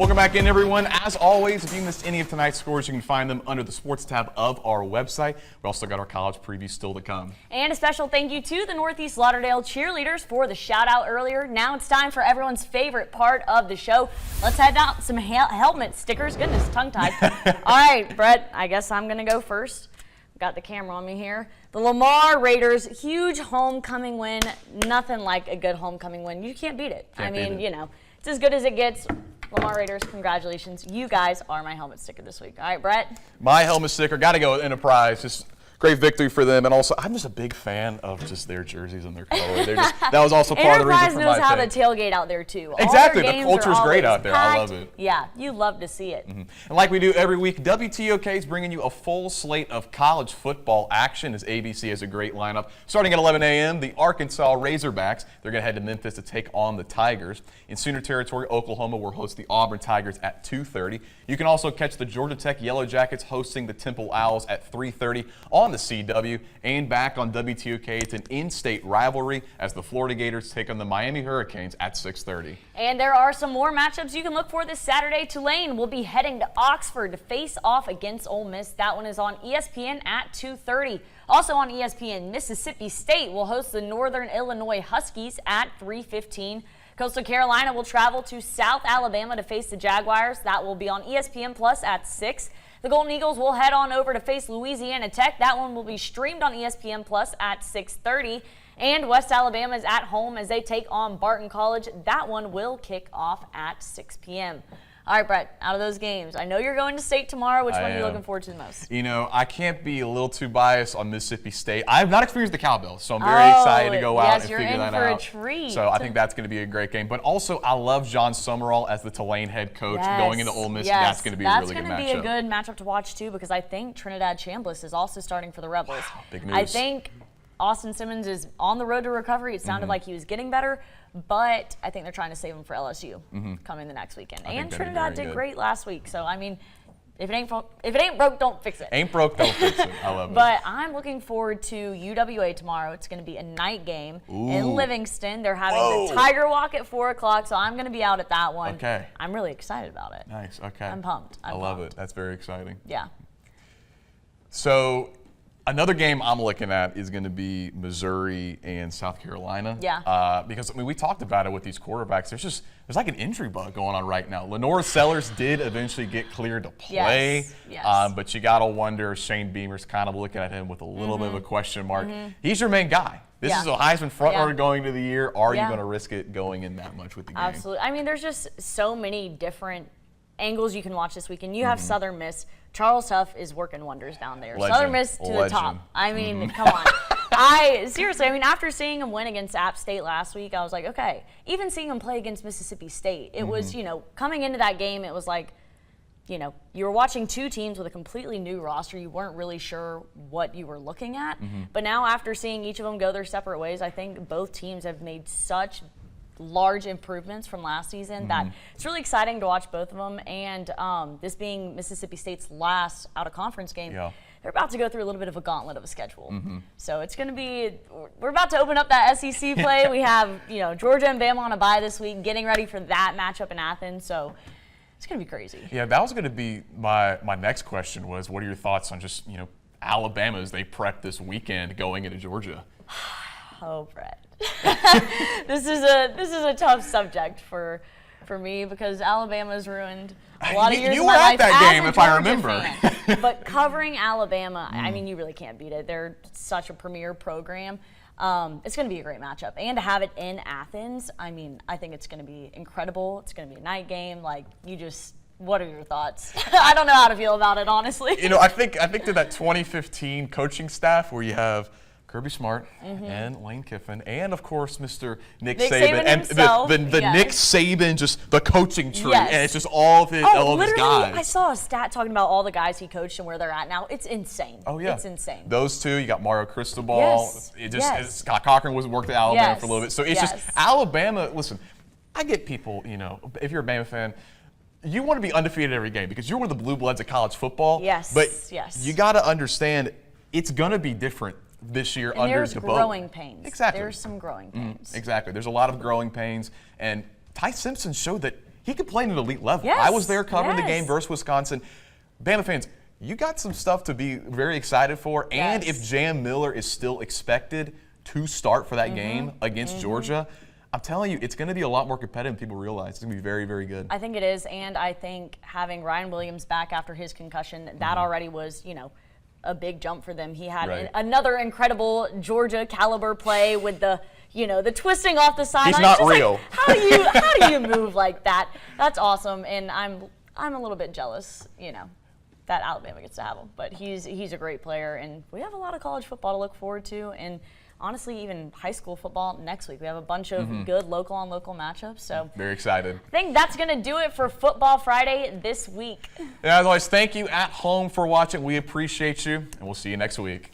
Welcome back in, everyone. As always, if you missed any of tonight's scores, you can find them under the sports tab of our website. We also got our college preview still to come. And a special thank you to the Northeast Lauderdale cheerleaders for the shout out earlier. Now it's time for everyone's favorite part of the show. Let's head out some helmet stickers. Goodness, tongue tied. All right, Brett, I guess I'm going to go first. Got the camera on me here. The Lamar Raiders, huge homecoming win. Nothing like a good homecoming win. You can't beat it. You know, it's as good as it gets. Lamar Raiders, congratulations. You guys are my helmet sticker this week. All right, Brett? My helmet sticker, got to go with Enterprise. Just great victory for them. And also, I'm just a big fan of just their jerseys and their color. That was also part of the reason for my Enterprise knows how to tailgate out there, too. Exactly. The culture's great out there. Packed. I love it. Yeah, you love to see it. And like we do every week, WTOK is bringing you a full slate of college football action as ABC has a great lineup. Starting at 11 a.m., the Arkansas Razorbacks, they're going to head to Memphis to take on the Tigers. In Sooner Territory, Oklahoma will host the Auburn Tigers at 2:30. You can also catch the Georgia Tech Yellow Jackets hosting the Temple Owls at 3:30 on the CW. And back on WTOK, it's an in-state rivalry as the Florida Gators take on the Miami Hurricanes at 6:30. And there are some more matchups you can look for this Saturday. Tulane will be heading to Oxford to face off against Ole Miss. That one is on ESPN at 2:30. Also on ESPN, Mississippi State will host the Northern Illinois Huskies at 3:15. Coastal Carolina will travel to South Alabama to face the Jaguars. That will be on ESPN Plus at 6. The Golden Eagles will head on over to face Louisiana Tech. That one will be streamed on ESPN Plus at 6:30. And West Alabama is at home as they take on Barton College. That one will kick off at 6 p.m. All right, Brett, out of those games, I know you're going to state tomorrow. Which one are you looking forward to the most? You know, I can't be a little too biased on Mississippi State. I have not experienced the cowbell, so I'm very excited to go out and figure that out. Yes, you're in for a treat. So I think that's going to be a great game. But also, I love John Summerall as the Tulane head coach going into Ole Miss. That's going to be a really good matchup. That's going to be a good matchup to watch, too, because I think Trinidad Chambliss is also starting for the Rebels. Wow, big news. I think Austin Simmons is on the road to recovery. It sounded like he was getting better, but I think they're trying to save him for LSU coming the next weekend. And Trinidad did great last week, so I mean, if it ain't broke, don't fix it. Ain't broke, don't fix it. I love it. But I'm looking forward to UWA tomorrow. It's going to be a night game in Livingston. They're having the Tiger Walk at 4 o'clock, so I'm going to be out at that one. Okay. I'm really excited about it. Nice. Okay. I'm pumped. I love it. That's very exciting. Yeah. So another game I'm looking at is going to be Missouri and South Carolina. Yeah. Because, I mean, we talked about it with these quarterbacks. There's like an injury bug going on right now. Lenora Sellers did eventually get cleared to play. Yes. But you got to wonder, Shane Beamer's kind of looking at him with a little bit of a question mark. He's your main guy. This is a Heisman frontrunner going into the year. Are you going to risk it going in that much with the game? Absolutely. I mean, there's just so many different angles you can watch this weekend. You have Southern Miss. Charles Huff is working wonders down there. Legend. Southern Miss to the top. I mean, come on. Seriously, I mean, after seeing him win against App State last week, I was like, okay. Even seeing him play against Mississippi State, it was, you know, coming into that game, it was like, you know, you were watching two teams with a completely new roster. You weren't really sure what you were looking at. But now after seeing each of them go their separate ways, I think both teams have made such large improvements from last season that it's really exciting to watch both of them. And this being Mississippi State's last out-of-conference game, they're about to go through a little bit of a gauntlet of a schedule. So it's going to be, we're about to open up that SEC play. We have, you know, Georgia and Bama on a bye this week, getting ready for that matchup in Athens. So it's going to be crazy. Yeah, that was going to be my next question was, what are your thoughts on just, you know, Alabama as they prep this weekend going into Georgia? Oh, Brett. This is a tough subject for me because Alabama's ruined a lot of years of my life. You were at that game, if I remember. Fan. But covering Alabama, I mean, you really can't beat it. They're such a premier program. It's going to be a great matchup. And to have it in Athens, I mean, I think it's going to be incredible. It's going to be a night game. Like, what are your thoughts? I don't know how to feel about it, honestly. You know, I think to that 2015 coaching staff where you have Kirby Smart and Lane Kiffin, and of course Mr. Nick Saban and the Nick Saban, just the coaching tree, and it's just all of his guys. I saw a stat talking about all the guys he coached and where they're at now. It's insane. Oh yeah, it's insane. Those two, you got Mario Cristobal. Scott Cochran worked at Alabama for a little bit, so it's just Alabama. Listen, I get people. You know, if you're a Bama fan, you want to be undefeated every game because you're one of the blue bloods of college football. But you got to understand it's going to be different this year under there's DeBoer. growing pains. Exactly. There's some growing pains. Exactly. There's a lot of growing pains. And Ty Simpson showed that he could play at an elite level. Yes, I was there covering the yes. game versus Wisconsin. Bama fans, you got some stuff to be very excited for. And Yes. if Jam Miller is still expected to start for that game against Georgia, I'm telling you, it's going to be a lot more competitive than people realize. It's going to be very, very good. I think it is, and I think having Ryan Williams back after his concussion, that already was, a big jump for them. He had Right. another incredible Georgia caliber play with the twisting off the sideline. He's not It's just like, real. how do you move like that? That's awesome, and I'm a little bit jealous, that Alabama gets to have him. But he's a great player, and we have a lot of college football to look forward to, and honestly, even high school football next week. We have a bunch of good local on local matchups. So Very excited. I think that's going to do it for Football Friday this week. And as always, thank you at home for watching. We appreciate you, and we'll see you next week.